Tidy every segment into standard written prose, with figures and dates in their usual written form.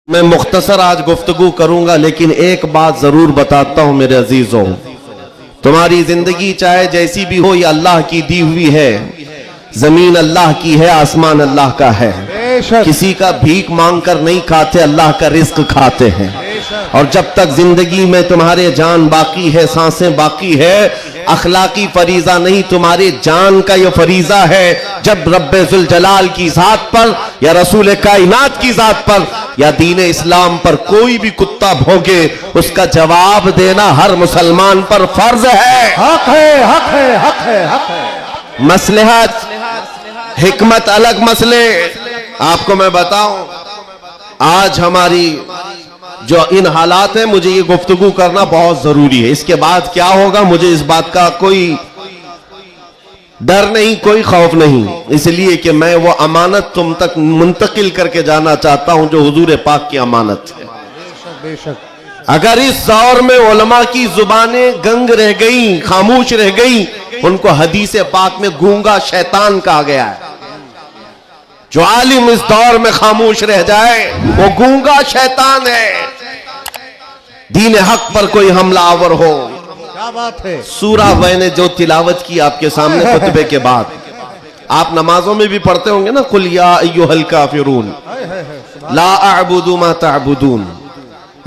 मैं मुख्तसर आज गुफ्तगू करूंगा, लेकिन एक बात जरूर बताता हूं मेरे अजीजों, तुम्हारी जिंदगी चाहे जैसी भी हो, ये अल्लाह की दी हुई है। जमीन अल्लाह की है, आसमान अल्लाह का है। किसी का भीख मांग कर नहीं खाते, अल्लाह का रिस्क खाते हैं। और जब तक जिंदगी में तुम्हारे जान बाकी है, सांसें बाकी है, अखलाकी फरीजा नहीं, तुम्हारे जान का ये फरीजा है। जब रब्बे जुल जलाल की जात पर या रसूल कायनात की जात पर या दीन इस्लाम पर कोई भी कुत्ता भौंके, उसका जवाब देना हर मुसलमान पर फर्ज है। हक है, हक है, हक है, हक है। मसलहत हिकमत अलग मसले। आपको मैं बताऊं, आज हमारी जो इन हालात है, मुझे ये गुफ्तगू करना बहुत जरूरी है। इसके बाद क्या होगा, मुझे इस बात का कोई डर नहीं, कोई खौफ नहीं, इसलिए कि मैं वो अमानत तुम तक मुंतकिल करके जाना चाहता हूं जो हुजूर पाक की अमानत है। बेशक। अगर इस दौर में उलमा की जुबानें गंग रह गई, खामोश रह गई, उनको हदीस पाक में गूंगा शैतान कहा गया है। जो आलिम इस दौर में खामोश रह जाए वो गूंगा शैतान है। दीन हक पर कोई हमलावर हो, क्या बात है। सूरा मैंने जो तिलावत की आपके सामने खुतबे के बाद, आप नमाजों में भी पढ़ते होंगे ना, कुल या अय्युहल काफिरून ला अअबुदु मा तअबुदून।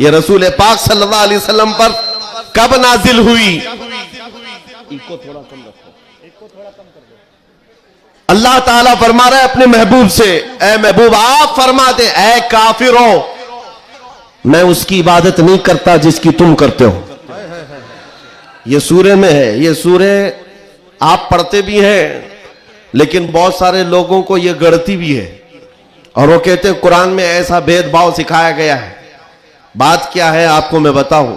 ये रसूल पाक सल्लल्लाहु अलैहि वसल्लम पर कब नाजिल हुई? इको थोड़ा कम रखो, अल्लाह ताला फरमा रहा है अपने महबूब से, ए महबूब आप फरमा दे, ए काफिरों, मैं उसकी इबादत नहीं करता जिसकी तुम करते हो। ये सूरे में है, ये सूरे आप पढ़ते भी हैं, लेकिन बहुत सारे लोगों को ये गढ़ती भी है और वो कहते हैं कुरान में ऐसा भेदभाव सिखाया गया है। बात क्या है आपको मैं बताऊं।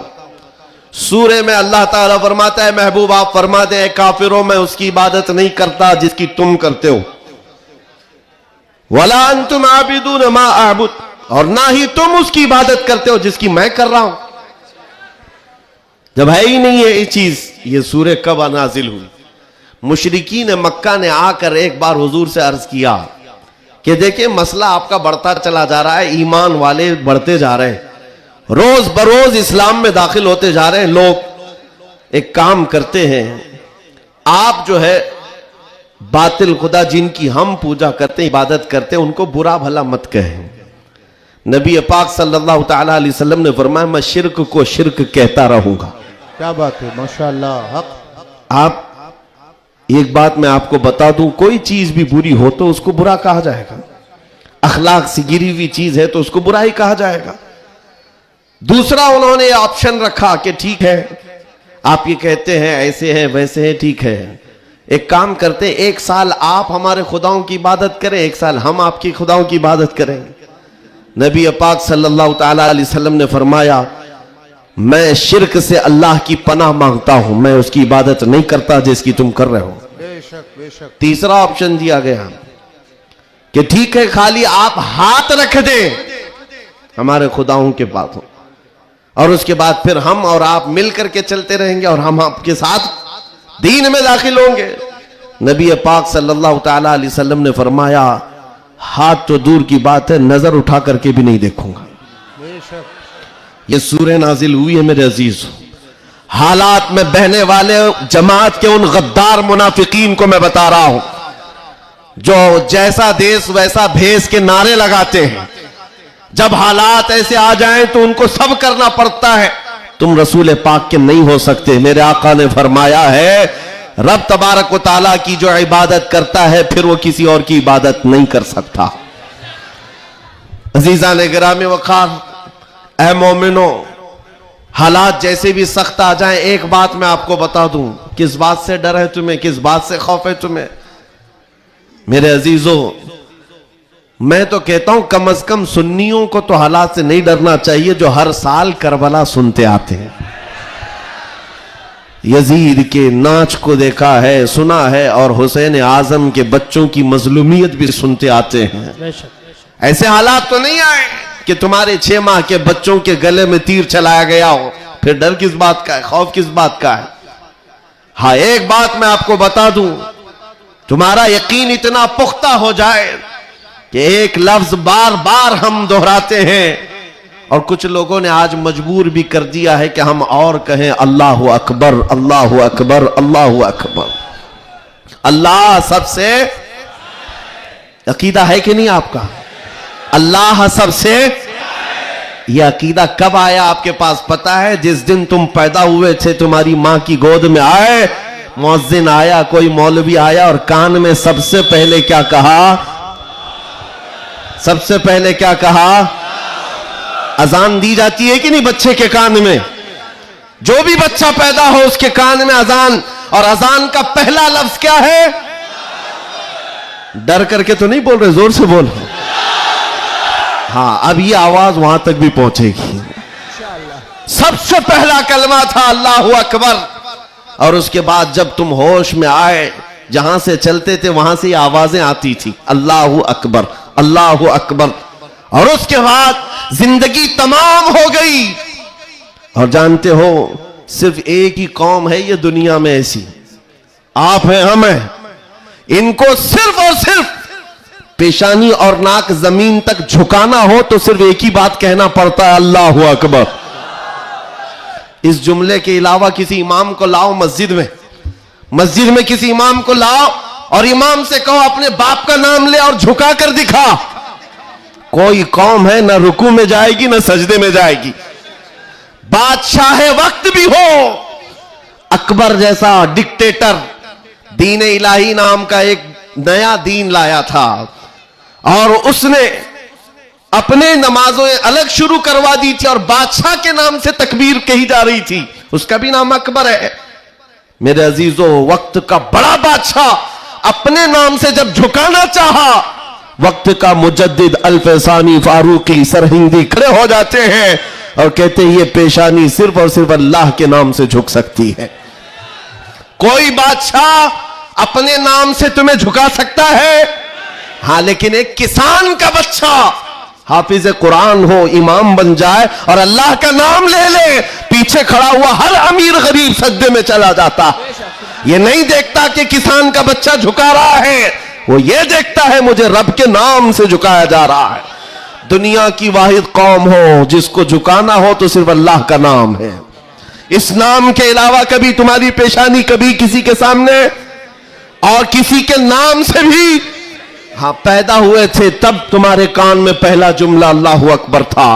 सूरे में अल्लाह ताला फरमाता है, महबूब आप फरमा दे, काफिरों मैं उसकी इबादत नहीं करता जिसकी तुम करते हो। वला अंतुम आबिदून मा अअबुद, और ना ही तुम उसकी इबादत करते हो जिसकी मैं कर रहा हूं। जब है ही नहीं है ये चीज, ये सूरे कब नाजिल हुई? मुशरिकीन मक्का ने आकर एक बार हुजूर से अर्ज किया कि देखिए मसला आपका बढ़ता चला जा रहा है, ईमान वाले बढ़ते जा रहे हैं, रोज बरोज इस्लाम में दाखिल होते जा रहे हैं लोग। एक काम करते हैं, आप जो है बातिल खुदा जिनकी हम पूजा करते हैं, इबादत करते हैं, उनको बुरा भला मत कहें। नबी पाक सल्लल्लाहु ताला अलैहि वसल्लम ने फरमाया, मैं शिर्क को शिर्क कहता रहूंगा। क्या बात है, माशाअल्लाह। हक। आप एक बात मैं आपको बता दूं, कोई चीज भी बुरी हो तो उसको बुरा कहा जाएगा। अखलाक से गिरी हुई चीज है तो उसको बुरा ही कहा जाएगा। दूसरा उन्होंने ऑप्शन रखा कि ठीक है आप ये कहते हैं, ऐसे हैं वैसे हैं, ठीक है, एक काम करते, एक साल आप हमारे खुदाओं की इबादत करें, एक साल हम आपकी खुदाओं की इबादत करेंगे। नबी पाक सल्लल्लाहु ताला अलैहि वसल्लम ने फरमाया, मैं शिर्क से अल्लाह की पनाह मांगता हूं, मैं उसकी इबादत नहीं करता जिसकी तुम कर रहे हो। बेशक, बेशक। तीसरा ऑप्शन दिया गया कि ठीक है खाली आप हाथ रख दें हमारे खुदाओं के पास, और उसके बाद फिर हम और आप मिल करके चलते रहेंगे और हम आपके साथ दीन में दाखिल होंगे। नबी पाक सल्लल्लाहु ताला अलैहि वसल्लम ने फरमाया, हाथ तो दूर की बात है, नजर उठा करके भी नहीं देखूंगा। बेशक। ये सूरह नाजिल हुई है मेरे अजीज। हालात में बहने वाले जमात के उन गद्दार मुनाफिकीन को मैं बता रहा हूं, जो जैसा देश वैसा भेस के नारे लगाते हैं। जब हालात ऐसे आ जाएं तो उनको सब करना पड़ता है। तुम रसूल पाक के नहीं हो सकते। मेरे आका ने फरमाया है, रब तबारक व ताला की जो इबादत करता है फिर वो किसी और की इबादत नहीं कर सकता। अजीजा ने गिरामी वक़ार, ऐ मोमिनो, हालात जैसे भी सख्त आ जाएं, एक बात मैं आपको बता दूं, किस बात से डर है तुम्हें, किस बात से खौफ है तुम्हें? मेरे अजीजों, मैं तो कहता हूं कम से कम सुन्नियों को तो हालात से नहीं डरना चाहिए जो हर साल करबला सुनते आते हैं। यजीद के नाच को देखा है, सुना है, और हुसैन आजम के बच्चों की मजलूमियत भी सुनते आते हैं। ऐसे हालात तो नहीं आए कि तुम्हारे 6 माह के बच्चों के गले में तीर चलाया गया हो, फिर डर किस बात का है, खौफ किस बात का है? हाँ, एक बात मैं आपको बता दूं, तुम्हारा यकीन इतना पुख्ता हो जाए कि एक लफ्ज बार बार हम दोहराते हैं, और कुछ लोगों ने आज मजबूर भी कर दिया है कि हम और कहें अल्लाहु अकबर, अल्लाहु अकबर, अल्लाहु अकबर। अल्लाह सबसे, अकीदा है कि नहीं आपका? अल्लाह सबसे, यह अकीदा कब आया आपके पास पता है? जिस दिन तुम पैदा हुए थे, तुम्हारी मां की गोद में आए, मुअज्जिन आया, कोई मौलवी आया और कान में सबसे पहले क्या कहा? सबसे पहले क्या कहा? अजान दी जाती है कि नहीं बच्चे के कान में? जो भी बच्चा पैदा हो उसके कान में अजान, और अजान का पहला लफ्ज क्या है? डर करके तो नहीं बोल रहे, जोर से बोल। हाँ, अब ये आवाज वहां तक भी पहुंचेगी। सबसे पहला कलमा था अल्लाहु अकबर, और उसके बाद जब तुम होश में आए, जहां से चलते थे वहां से आवाजें आती थी, अल्लाहु अकबर, अल्लाहु अकबर। और उसके बाद जिंदगी तमाम हो गई। और जानते हो, सिर्फ एक ही कौम है ये दुनिया में ऐसी, आप हैं, हम हैं, इनको सिर्फ और सिर्फ पेशानी और नाक जमीन तक झुकाना हो तो सिर्फ एक ही बात कहना पड़ता है, अल्लाहु अकबर। इस जुमले के अलावा किसी इमाम को लाओ मस्जिद में किसी इमाम को लाओ और इमाम से कहो अपने बाप का नाम ले और झुका कर दिखा, कोई कौम है ना रुकू में जाएगी ना सजदे में जाएगी। बादशाह वक्त भी हो, अकबर जैसा डिक्टेटर दीन इलाही नाम का एक नया दीन लाया था और उसने अपने नमाजों अलग शुरू करवा दी थी और बादशाह के नाम से तकबीर कही जा रही थी, उसका भी नाम अकबर है। मेरे अजीजों, वक्त का बड़ा बादशाह अपने नाम से जब झुकाना चाहा, वक्त का मुजद्दिद अल्फसानी फारूकी सरहिंदी खड़े हो जाते हैं और कहते हैं ये पेशानी सिर्फ और सिर्फ अल्लाह के नाम से झुक सकती है। कोई बादशाह अपने नाम से तुम्हें झुका सकता है? हां, लेकिन एक किसान का बच्चा हाफिज कुरान हो, इमाम बन जाए और अल्लाह का नाम ले ले, पीछे खड़ा हुआ हर अमीर गरीब सजदे में चला जाता। ये नहीं देखता कि किसान का बच्चा झुका रहा है, वो ये देखता है मुझे रब के नाम से झुकाया जा रहा है। दुनिया की वाहिद कौम हो जिसको झुकाना हो तो सिर्फ अल्लाह का नाम है। इस नाम के अलावा कभी तुम्हारी पेशानी कभी किसी के सामने और किसी के नाम से भी, हाँ, पैदा हुए थे तब तुम्हारे कान में पहला जुमला अल्लाहु अकबर था।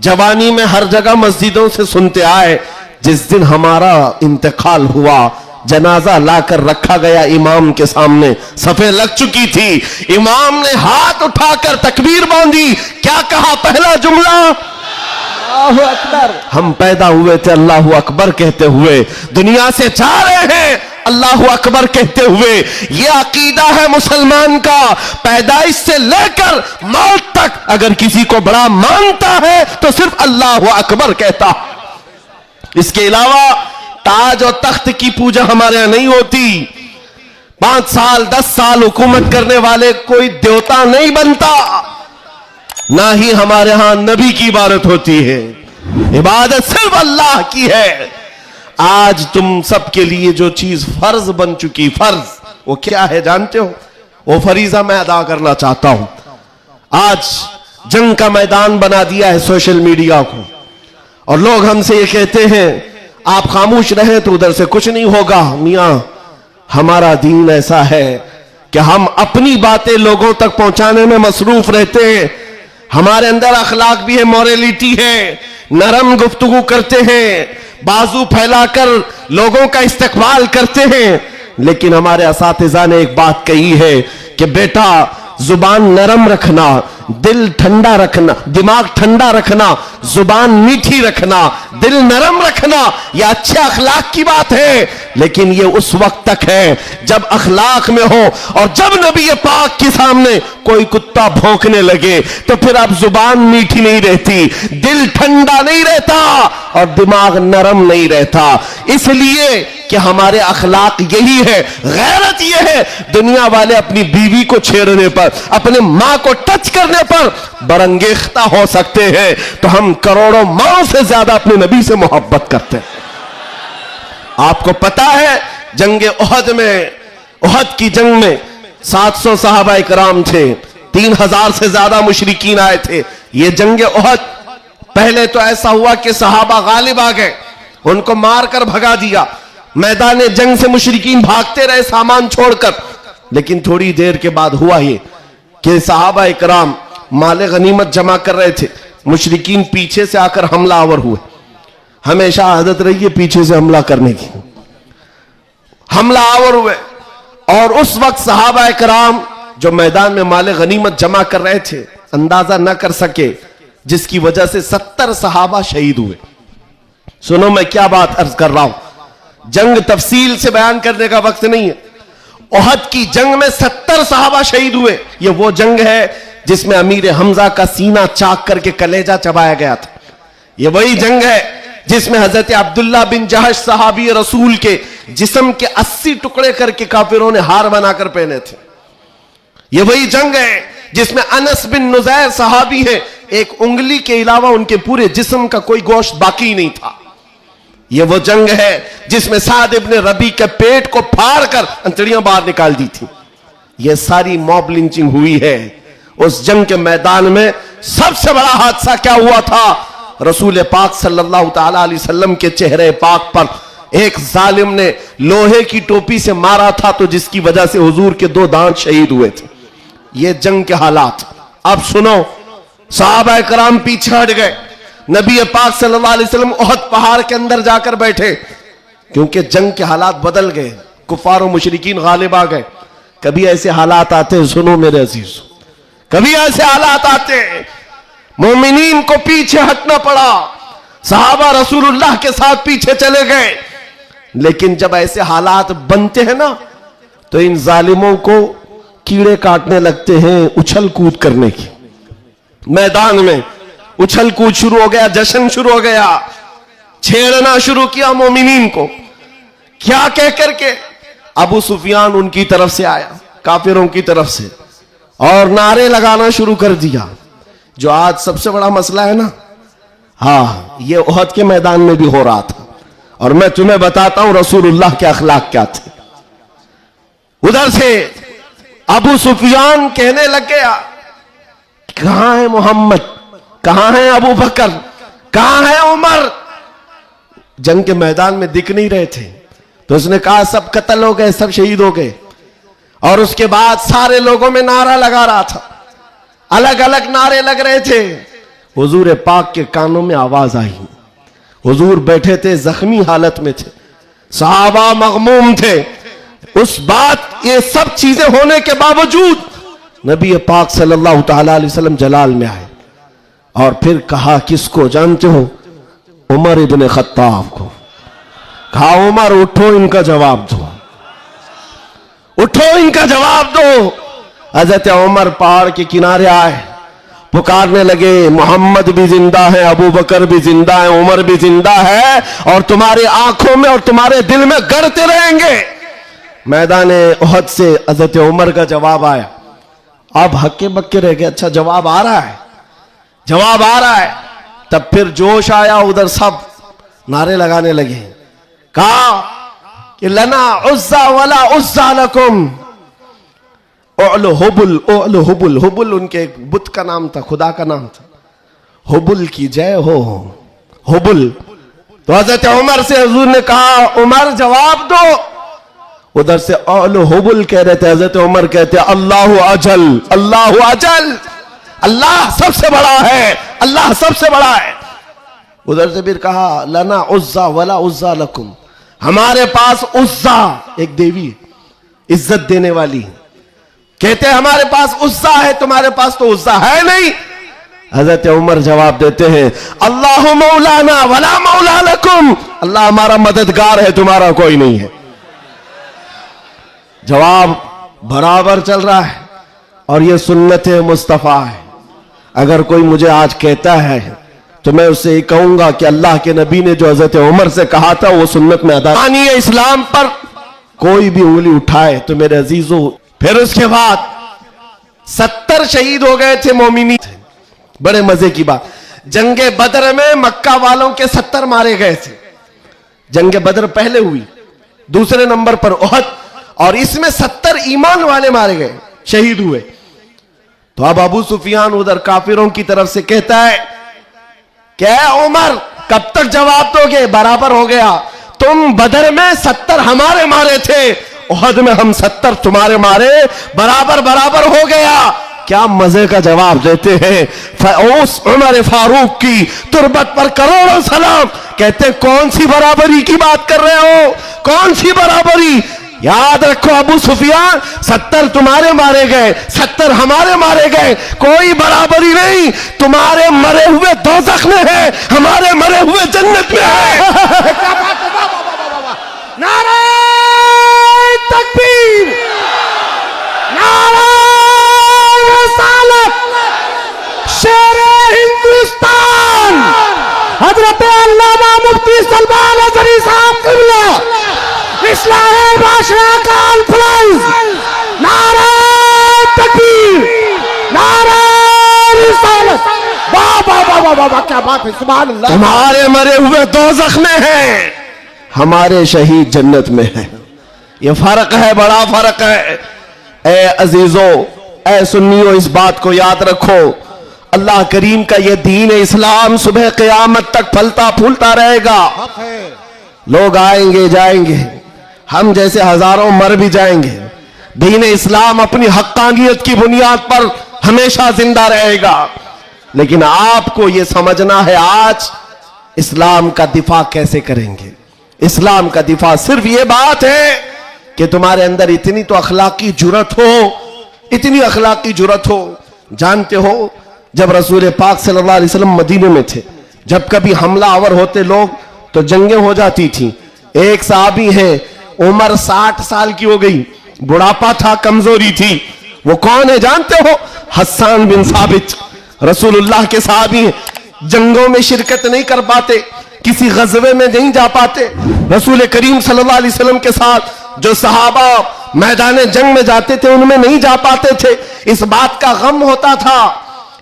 जवानी में हर जगह मस्जिदों से सुनते आए, जिस दिन हमारा इंतकाल हुआ, जनाजा लाकर रखा गया इमाम के सामने, सफे लग चुकी थी, इमाम ने हाथ उठाकर तकबीर बांधी, क्या कहा पहला जुमला? अल्लाहु अकबर। हम पैदा हुए थे अल्लाहु अकबर कहते हुए, दुनिया से जा रहे हैं अल्लाहु अकबर कहते हुए। यह अकीदा है मुसलमान का, पैदाइश से लेकर मौत तक अगर किसी को बड़ा मानता है तो सिर्फ अल्लाहु अकबर कहता। इसके अलावा ताज और तख्त की पूजा हमारे यहां नहीं होती। 5 साल 10 साल हुकूमत करने वाले कोई देवता नहीं बनता, ना ही हमारे यहां नबी की इबादत होती है। इबादत सिर्फ अल्लाह की है। आज तुम सबके लिए जो चीज फर्ज बन चुकी, फर्ज वो क्या है जानते हो? वो फरीजा मैं अदा करना चाहता हूं। आज जंग का मैदान बना दिया है सोशल मीडिया को, और लोग हमसे ये कहते हैं आप खामोश रहे तो उधर से कुछ नहीं होगा। मियां, हमारा दीन ऐसा है कि हम अपनी बातें लोगों तक पहुंचाने में मसरूफ रहते हैं। हमारे अंदर अखलाक भी है, मॉरलिटी है, नरम गुफ्तगू करते हैं, बाजू फैलाकर लोगों का इस्तकबाल करते हैं। लेकिन हमारे असातिज़ा ने एक बात कही है कि बेटा, जुबान नरम रखना, दिल ठंडा रखना, दिमाग ठंडा रखना, जुबान मीठी रखना, दिल नरम रखना, यह अच्छे अखलाक की बात है। लेकिन यह उस वक्त तक है जब अखलाक में हो, और जब नबी पाक के सामने कोई कुत्ता भौंकने लगे तो फिर अब जुबान मीठी नहीं रहती, दिल ठंडा नहीं रहता और दिमाग नरम नहीं रहता। इसलिए कि हमारे अखलाक यही है, गैरत यह है। दुनिया वाले अपनी बीवी को छेड़ने पर, अपने मां को टच करने पर बरंगेख्ता हो सकते हैं, तो हम करोड़ों मां से ज्यादा अपने नबी से मोहब्बत करते हैं। आपको पता है जंग उहद में, उहद की जंग में 700 सहाबा इकराम थे, 3000 से ज्यादा मुशरिकीन आए थे। यह जंग उहद पहले तो ऐसा हुआ कि सहाबा गालिब आ गए, उनको मारकर भगा दिया, मैदान जंग से मुशरिकीन भागते रहे सामान छोड़कर। लेकिन थोड़ी देर के बाद हुआ ये कि सहाबा इकराम माले गनीमत जमा कर रहे थे, मुशरिकीन पीछे से आकर हमलावर हुए। हमेशा आदत रही है पीछे से हमला करने की, हमलावर हुए। और उस वक्त सहाबा इकराम जो मैदान में माले गनीमत जमा कर रहे थे अंदाजा न कर सके, जिसकी वजह से 70 सहाबा शहीद हुए। सुनो मैं क्या बात अर्ज कर रहा हूं, जंग तफसील से बयान करने का वक्त नहीं है। ओहद की जंग में 70 सहाबा शहीद हुए। ये वो जंग है जिसमें अमीर हमजा का सीना चाक करके कलेजा चबाया गया था। ये वही जंग है जिसमें हजरत अब्दुल्ला बिन जहश सहाबी रसूल के जिस्म के 80 टुकड़े करके काफिरों ने हार बनाकर पहने थे। ये वही जंग है जिसमें अनस बिन नुजैर सहाबी है, एक उंगली के अलावा उनके पूरे जिस्म का कोई गोश्त बाकी नहीं था। ये वो जंग है जिसमें साद इब्न रबी के पेट को फाड़ कर अंतड़ियां बाहर निकाल दी थी। ये सारी मॉब लिंचिंग हुई है। उस जंग के मैदान में सबसे बड़ा हादसा क्या हुआ था, रसूल पाक सल्लल्लाहु ताला अलैहि वसल्लम के चेहरे पाक पर एक जालिम ने लोहे की टोपी से मारा था, तो जिसकी वजह से हुजूर के 2 दांत शहीद हुए थे। ये जंग के हालात। अब सुनो, सहाबा कराम पीछे हट गए, नबी पाक सल्लल्लाहु अलैहि वसल्लम ओहद पहाड़ के अंदर जाकर बैठे, क्योंकि जंग के हालात बदल गए, कुफार और मुशरिकीन गालिब आ गए। कभी ऐसे हालात आते, सुनो मेरे अजीज, कभी ऐसे हालात आते मोमिनीन को पीछे हटना पड़ा, सहाबा रसूलुल्लाह के साथ पीछे चले गए। लेकिन जब ऐसे हालात बनते हैं ना, तो इन जालिमों को कीड़े काटने लगते हैं उछल कूद करने की। मैदान में उछल कूद शुरू हो गया, जश्न शुरू हो गया, छेड़ना शुरू किया मोमिनीन को। क्या कह करके अबू सुफियान उनकी तरफ से आया, काफिरों की तरफ से, और नारे लगाना शुरू कर दिया। जो आज सबसे बड़ा मसला है ना, हाँ, ये ओहद के मैदान में भी हो रहा था। और मैं तुम्हें बताता हूं रसूलुल्लाह के अखलाक क्या थे। उधर से अबू सुफियान कहने लग गया, कहां है मोहम्मद, कहां है अबू बकर, कहां है उमर। जंग के मैदान में दिख नहीं रहे थे, तो उसने कहा सब कत्ल हो गए, सब शहीद हो गए। और उसके बाद सारे लोगों में नारा लगा रहा था, अलग अलग नारे लग रहे थे। हुजूर पाक के कानों में आवाज आई, हुजूर बैठे थे, जख्मी हालत में थे, सहाबा मगमूम थे। उस बात, ये सब चीजें होने के बावजूद नबी पाक सल्लल्लाहु ताला अलैहि वसल्लम जलाल में आए और फिर कहा, किसको जानते हो? उमर इब्न खत्ताब को। कहा, उमर उठो, इनका जवाब दो, उठो, इनका जवाब दो। हजरत उमर पहाड़ के किनारे आए, पुकारने लगे, मोहम्मद भी जिंदा है, अबू बकर भी जिंदा है, उमर भी जिंदा है, और तुम्हारी आंखों में और तुम्हारे दिल में गड़ते रहेंगे। मैदान ओहद से हजरत उमर का जवाब आया। अब हक्के बक्के रह गए, अच्छा जवाब आ रहा है, जवाब आ रहा है। तब फिर जोश आया, उधर सब नारे लगाने लगे। कहा कि लना उज्जा वला उज्जा लकुम, हुबुल, हुबुल, हुबुल उनके एक बुत का नाम था, खुदा का नाम था। हुबुल की जय हो, हुबुल। तो हजरत उमर से हुजूर ने कहा, उमर जवाब दो। उधर से हुबुल कह रहे थे, हजरत उमर कहते, अल्लाह अजल, अल्लाह अजल, अल्लाह सबसे बड़ा है, अल्लाह सबसे बड़ा है। उधर से फिर कहा, लना उज्जा वला उज्जा लकुम, हमारे पास उज्जा एक देवी इज्जत देने वाली, कहते हैं हमारे पास उज्जा है, तुम्हारे पास तो उज्जा है नहीं। हजरत उमर जवाब देते हैं, अल्लाह मौलाना वला मौला लकुम, अल्लाह हमारा मददगार है, तुम्हारा कोई नहीं है। जवाब बराबर चल रहा है, और यह सुन्नत मुस्तफा है। अगर कोई मुझे आज कहता है तो मैं उससे ये कहूंगा कि अल्लाह के नबी ने जो हजरत उमर से कहा था वो सुन्नत में अदा। इस्लाम पर कोई भी उंगली उठाए तो मेरे अजीजों, फिर उसके बाद 70 शहीद हो गए थे मोमिनी। बड़े मजे की बात, जंगे बदर में मक्का वालों के 70 मारे गए थे। जंगे बदर पहले हुई, दूसरे नंबर पर ओहद, और इसमें 70 ईमान वाले मारे गए, शहीद हुए। तो अब अबू सुफियान उधर काफिरों की तरफ से कहता है क्या उमर कब तक जवाब दोगे? बराबर हो गया। तुम बदर में 70 हमारे मारे थे, उहद में हम 70 तुम्हारे मारे, बराबर बराबर हो गया। क्या मजे का जवाब देते हैं। उस उमर फारूक की तुरबत पर करोड़ों सलाम। कहते कौन सी बराबरी की बात कर रहे हो? कौन सी बराबरी? याद रखो अबू सुफियान, 70 तुम्हारे मारे गए, 70 हमारे मारे गए, कोई बराबरी नहीं। तुम्हारे मरे हुए दोज़ख में है, हमारे मरे हुए जन्नत में है। क्या बात है, वाह वाह वाह वाह वाह। नारे तकबीर, नारे रिसालत, शेरे हिंदुस्तान हजरत अल्लामा मुफ्ती सलमान अज़हरी साहब क़िबला, इस्लाही बादशाह का अल्फलाइज, नारे तकबीर, नारे रिसालत, वाह वाह वाह वाह वाह, क्या बात है, सुभान अल्लाह। तुम्हारे मरे हुए दोज़ख में है, हमारे शहीद जन्नत में है। ये फर्क है, बड़ा फर्क है। ए अजीजों, ए सुन्नियों, इस बात को याद रखो। अल्लाह करीम का ये दीन इस्लाम सुबह क़यामत तक फलता फूलता रहेगा। हक है। लोग आएंगे जाएंगे, हम जैसे हजारों मर भी जाएंगे, दीन इस्लाम अपनी हक्कानियत की बुनियाद पर हमेशा जिंदा रहेगा। लेकिन आपको यह समझना है आज इस्लाम का दिफा कैसे करेंगे। इस्लाम का दिफा सिर्फ यह बात है कि तुम्हारे अंदर इतनी तो अखलाकी जुर्रत हो, इतनी अखलाकी जुर्रत हो। जानते हो, जब रसूल पाक सल्लल्लाहु अलैहि वसल्लम मदीने में थे, जब कभी हमला आवर होते लोग तो जंगें हो जाती थी। एक साहबी है, उम्र 60 साल की हो गई, बुढ़ापा था, कमजोरी थी। वो कौन है जानते हो? हस्सान बिन साबित, रसूलुल्लाह के साहबी हैं। जंगों में शिरकत नहीं कर पाते, किसी गज़वे में नहीं जा पाते। रसूल करीम सल्लल्लाहु अलैहि वसल्लम के साथ जो सहाबा मैदान जंग में जाते थे उनमें नहीं जा पाते थे। इस बात का गम होता था,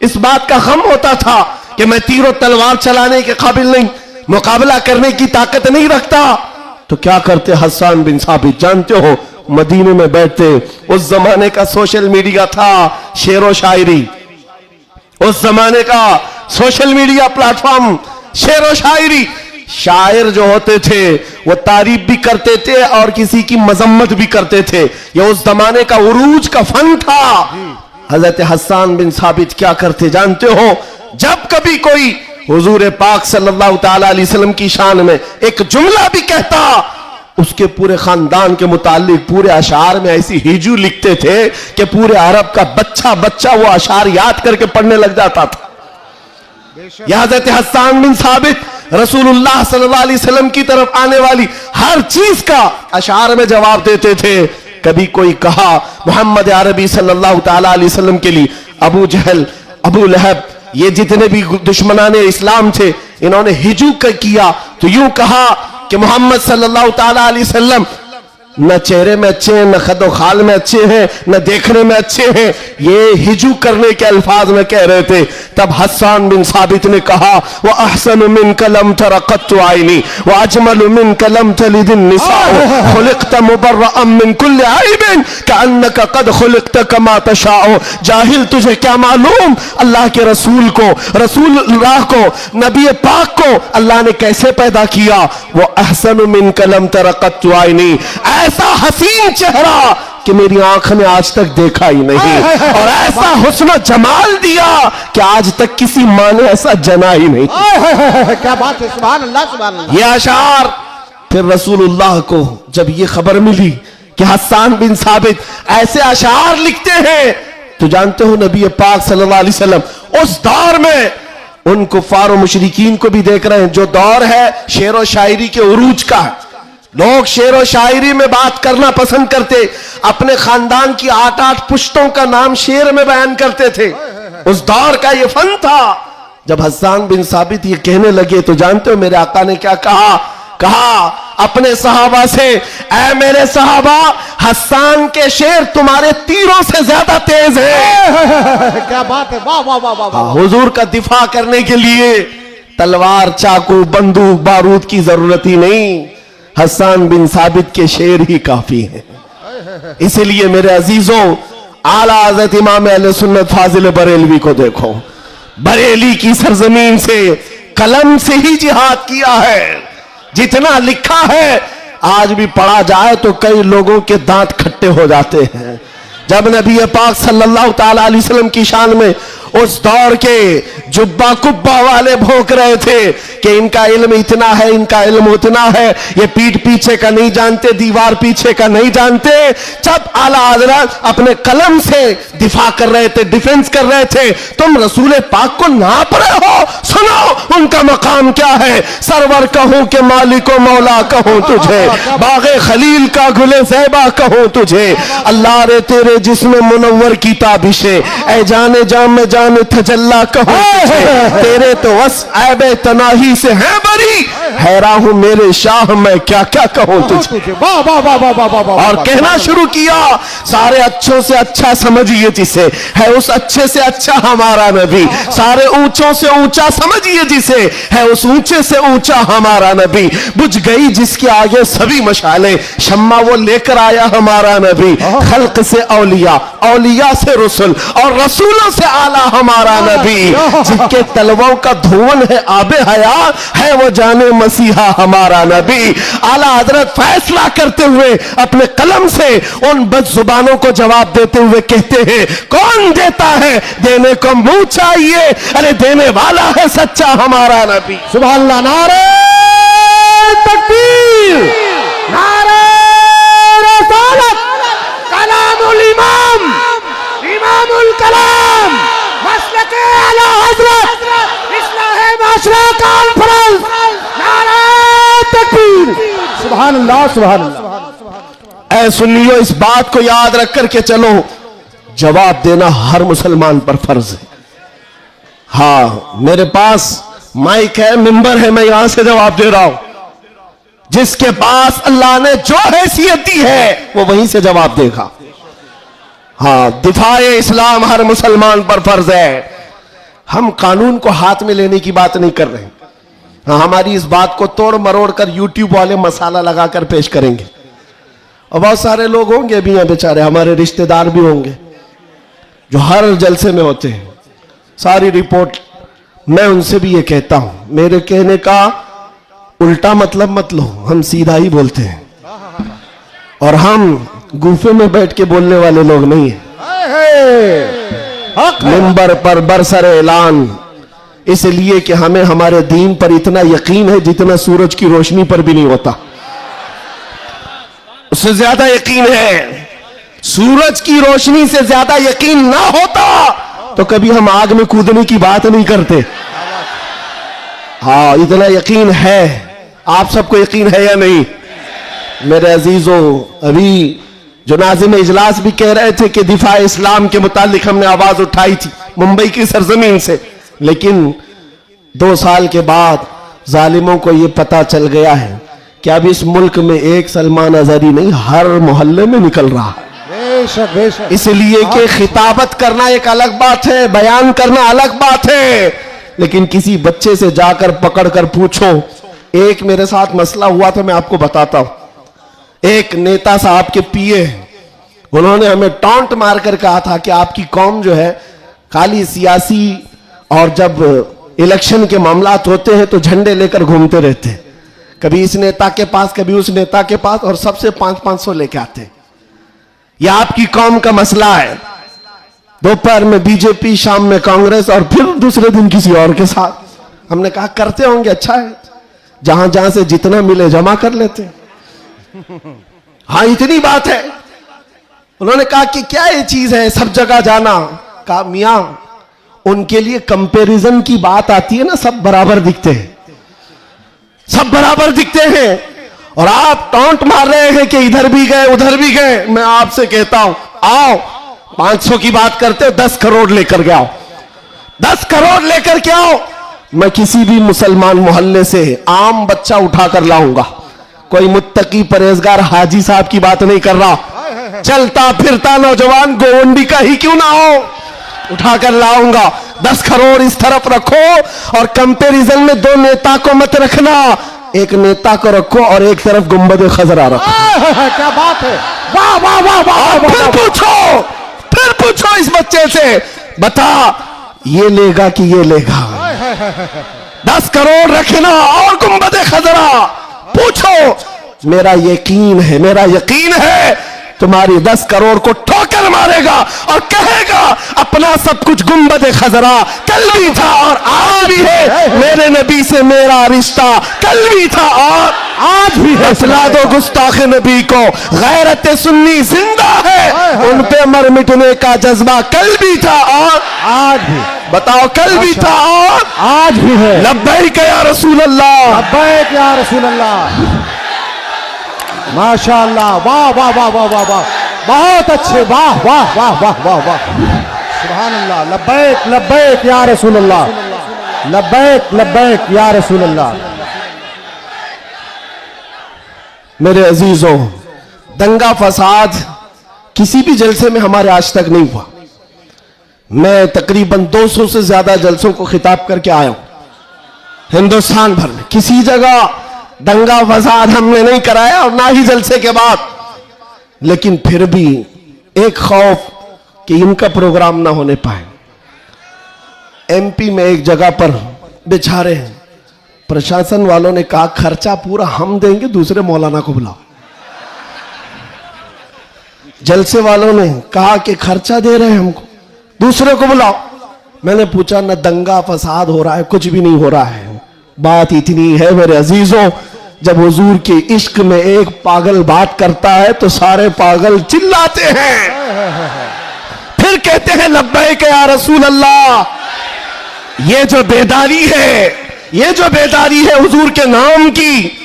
इस बात का गम होता था कि मैं तीरों तलवार चलाने के काबिल नहीं, मुकाबला करने की ताकत नहीं रखता। तो क्या करते हस्सान बिन साबित? जानते हो, मदीने में बैठते। उस जमाने का सोशल मीडिया था, शेरो शायरी। उस जमाने का सोशल मीडिया प्लेटफॉर्म, शेरो शायरी। शायर जो होते थे वो तारीफ भी करते थे और किसी की मजम्मत भी करते थे। ये उस जमाने का उरूज का फन था। हजरत हस्सान बिन साबित क्या करते जानते हो? जब कभी कोई हुजूर पाक सल्लल्लाहु ताला अलैहि वसल्लम की शान में एक जुमला भी कहता, उसके पूरे खानदान के मुतालिक पूरे अशार में ऐसी हिजू लिखते थे कि पूरे अरब का बच्चा बच्चा वो अशार याद करके पढ़ने लग जाता था। यह हजरत हस्सान बिन साबित रसूलुल्लाह सल्लल्लाहु अलैहि वसल्लम की तरफ आने वाली हर चीज का अशार में जवाब देते थे। कभी कोई कहा मोहम्मद अरबी सल्लल्लाहु ताला अलैहि वसल्लम के लिए अबू जहल, अबू लहब, ये जितने भी दुश्मनाने इस्लाम थे, इन्होंने हिजू किया तो यूं कहा कि मोहम्मद सल्लल्लाहु ताला अलैहि वसल्लम न चेहरे में अच्छे हैं, न खदो खाल में अच्छे हैं, न देखने में अच्छे हैं। ये हिजू करने के अल्फाज में कह रहे थे। तब हस्सान बिन साबित ने कहा, वह अहसन मिन कलम तरक़त्तु आइनी व अजमल मिन कलम तलिदिन निसाअ खुलिक़त मुबर्रअन मिन कुल्लि ऐबिन कअन्नका क़द खुलिक़त कमा तशाअ। जाहिल, तुझे क्या मालूम अल्लाह के रसूल को, रसूलुल्लाह को, नबी पाक को अल्लाह ने कैसे पैदा किया। वो अहसन मिन कलम तरक़त्तु आइनी, ऐसा हसीन चेहरा कि मेरी आंख ने आज तक देखा ही नहीं, और ऐसा हुस्न जमाल दिया कि आज तक किसी माँ ने ऐसा जना ही नहीं। क्या बात है, सुभान अल्लाह सुभान अल्लाह। ये अशार फिर रसूलुल्लाह को जब ये खबर मिली कि हस्सान बिन साबित ऐसे अशार लिखते हैं, तो जानते हो नबी पाक सल्लल्लाहु अलैहि वसल्लम उस दौर में उन कुफ्फार और मुशरिकीन को भी देख रहे हैं। जो दौर है शेर और शायरी के उरूज का है, लोग शेर और शायरी में बात करना पसंद करते, अपने खानदान की 8-8 पुश्तों का नाम शेर में बयान करते थे। उस दौर का ये फन था। जब हस्सान बिन साबित ये कहने लगे तो जानते हो मेरे आका ने क्या कहा? कहा अपने सहाबा से, ऐ मेरे सहाबा, हस्सान के शेर तुम्हारे तीरों से ज्यादा तेज है। क्या बात है, वाह वाह वाह वाह वाह। हुजूर का दिफा करने के लिए तलवार, चाकू, बंदूक, बारूद की जरूरत ही नहीं, हस्सान बिन साबित के शेर ही काफी है। इसलिए मेरे अजीजों, आला हज़रत इमाम अहले सुन्नत फाजिल बरेलवी को देखो। बरेली की सरजमीन से कलम से ही जिहाद किया है। जितना लिखा है आज भी पढ़ा जाए तो कई लोगों के दांत खट्टे हो जाते हैं। जब नबी पाक सल्लल्लाहु ताला अलैहि वसल्लम की शान में उस दौर के जुब्बा कुब्बा वाले भौंक रहे थे कि इनका इल्म इतना है, इनका इल्म उतना है, ये पीठ पीछे का नहीं जानते, दीवार पीछे का नहीं जानते। जब आला हज़रत अपने कलम से दिफा कर रहे थे, डिफेंस कर रहे थे, तुम रसूल पाक को नाप रहे हो। सुनो उनका मकाम क्या है। सरवर कहूं कि मालिको मौला कहूं तुझे, बागे खलील का गुले ज़ैबा कहूं तुझे, अल्लाह रे तेरे जिस्म मुनव्वर की ताबिशे, ऐ जाने जाम में जाने तजल्ला कहूं तुझे, तेरे तो वस ऐबे तनाही से है बरी, हैरान हूं मेरे शाह मैं क्या क्या कहूं तुझे। और कहना शुरू किया सारे अच्छों से अच्छा समझिए जिसे, है उस अच्छे से अच्छा हमारा नबी। सारे ऊंचों से ऊंचा समझिए जिसे, है उस ऊंचे से ऊंचा हमारा नबी। बुझ गई जिसके आगे सभी मशाले, शम्मा वो लेकर आया हमारा नबी। खल्क से औलिया, औलिया से रसूल, और रसूलों से आला हमारा नबी। जिनके तलवों का धुवन है आबे हया, है वो जाने मसीहा हमारा नबी। आला हजरत फैसला करते हुए अपने कलम से उन बदजुबानों को जवाब देते हुए कहते हैं, कौन देता है देने को मुंह चाहिए, अरे देने वाला है सच्चा हमारा नबी। सुभान अल्लाह। नारे तकबीर, नारे रसालत, कलामुल इमाम, इमामुल कलाम, मसलके आला हजरत, इस्लाहे माशरा कॉन्फ्रेंस। नारे तकबीर, सुभान अल्लाह, सुभान अल्लाह। ऐ सुन्नियों, इस बात को याद रख करके चलो, जवाब देना हर मुसलमान पर फर्ज है। हाँ, मेरे पास माइक है, मिंबर है, मैं यहां से जवाब दे रहा हूं। जिसके पास अल्लाह ने जो हैसियत दी है वो वहीं से जवाब देगा। हाँ, दिफाए इस्लाम हर मुसलमान पर फर्ज है। हम कानून को हाथ में लेने की बात नहीं कर रहे। हाँ, हमारी इस बात को तोड़ मरोड़ कर यूट्यूब वाले मसाला लगाकर पेश करेंगे, और बहुत सारे लोग होंगे भी हैं बेचारे, हमारे रिश्तेदार भी होंगे जो हर जलसे में होते हैं, सारी रिपोर्ट। मैं उनसे भी ये कहता हूं, मेरे कहने का उल्टा मतलब मत लो, हम सीधा ही बोलते हैं, और हम गुफे में बैठ के बोलने वाले लोग नहीं हैं। मिंबर पर बरसर ऐलान, इसलिए कि हमें हमारे दीन पर इतना यकीन है जितना सूरज की रोशनी पर भी नहीं होता, उससे ज्यादा यकीन है। सूरज की रोशनी से ज्यादा यकीन ना होता तो कभी हम आग में कूदने की बात नहीं करते। हाँ, इतना यकीन है। आप सबको यकीन है या नहीं मेरे अजीजों? अभी जो नाज़िम इजलास भी कह रहे थे कि दिफा इस्लाम के मुतालिक हमने आवाज उठाई थी मुंबई की सरजमीन से, लेकिन 2 साल के बाद जालिमों को यह पता चल गया है कि अब इस मुल्क में एक सलमान अजहरी नहीं, हर मोहल्ले में निकल रहा है। बेशक बेशक। इसलिए कि खिताबत करना एक अलग बात है, बयान करना अलग बात है, लेकिन किसी बच्चे से जाकर पकड़कर पूछो। एक मेरे साथ मसला हुआ था, मैं आपको बताता हूं। एक नेता साहब के पीए, उन्होंने हमें टॉन्ट मारकर कहा था कि आपकी कौम जो है खाली सियासी, और जब इलेक्शन के मामलात होते हैं तो झंडे लेकर घूमते रहते हैं, कभी इस नेता के पास कभी उस नेता के पास, और सबसे 500-500 लेके आते हैं। यह आपकी कौम का मसला है। दोपहर में बीजेपी, शाम में कांग्रेस, और फिर दूसरे दिन किसी और के साथ। हमने कहा करते होंगे, अच्छा है, जहां जहां से जितना मिले जमा कर लेते हैं। हाँ, इतनी बात है। उन्होंने कहा कि क्या ये चीज है सब जगह जाना? कहा मियां, उनके लिए कंपैरिजन की बात आती है ना, सब बराबर दिखते हैं, सब बराबर दिखते हैं, और आप टॉन्ट मार रहे हैं कि इधर भी गए उधर भी गए। मैं आपसे कहता हूं, आओ 500 की बात करते हो, 10 करोड़ लेकर के आओ, 10 करोड़ लेकर के आओ। मैं किसी भी मुसलमान मोहल्ले से आम बच्चा उठाकर लाऊंगा, कोई मुत्तकी परहेजगार हाजी साहब की बात नहीं कर रहा, चलता फिरता नौजवान गोवंडी का ही क्यों ना हो, उठाकर लाऊंगा। 10 करोड़ इस तरफ रखो, और कंपैरिजन में 2 नेता को मत रखना, एक नेता को रखो और एक तरफ गुंबद खजरा रखो। क्या बात है, वाह वाह वाह वाह। फिर पूछो इस बच्चे से, बता ये लेगा कि ये लेगा? 10 करोड़ रखना और गुंबद खजरा पूछो। मेरा यकीन है तुम्हारी 10 करोड़ को ठोकर मारेगा और कहेगा अपना सब कुछ गुंबद खजरा कल भी था और आज भी है, मेरे नबी से मेरा रिश्ता कल भी था और आज भी है। बतला दो गुस्ताख नबी को गैरत सुन्नी जिंदा है, उन पे मर मिटने का जज्बा कल भी था और आज भी। बताओ कल भी था और आज भी है। लब्बैक या रसूल अल्लाह, लब्बैक या रसूल अल्लाह। माशाअल्लाह, वाह वाह वाह वाह वाह वाह, बहुत अच्छे, वाह वाह वाह वाह वाह वाह, सुभान अल्लाह। लब्बैक लब्बैक या रसूल अल्लाह, लब्बैक लब्बैक या रसूल अल्लाह। मेरे अजीजों, दंगा फसाद किसी भी जलसे में हमारे आज तक नहीं हुआ। मैं तकरीबन 200 से ज्यादा जलसों को खिताब करके आया हूं हिंदुस्तान भर में, किसी जगह दंगा फसाद हमने नहीं कराया और ना ही जलसे के बाद। लेकिन फिर भी एक खौफ कि इनका प्रोग्राम ना होने पाए। एमपी में एक जगह पर बेचारे प्रशासन वालों ने कहा खर्चा पूरा हम देंगे, दूसरे मौलाना को बुलाओ। जलसे वालों ने कहा कि खर्चा दे रहे हैं हमको, दूसरे को बुलाओ। मैंने पूछा ना दंगा फसाद हो रहा है, कुछ भी नहीं हो रहा है। बात इतनी है मेरे अजीजों, जब हुजूर के इश्क में एक पागल बात करता है तो सारे पागल चिल्लाते हैं, फिर कहते हैं लब्बैक या रसूल अल्लाह। ये जो बेदारी है हुजूर के नाम की,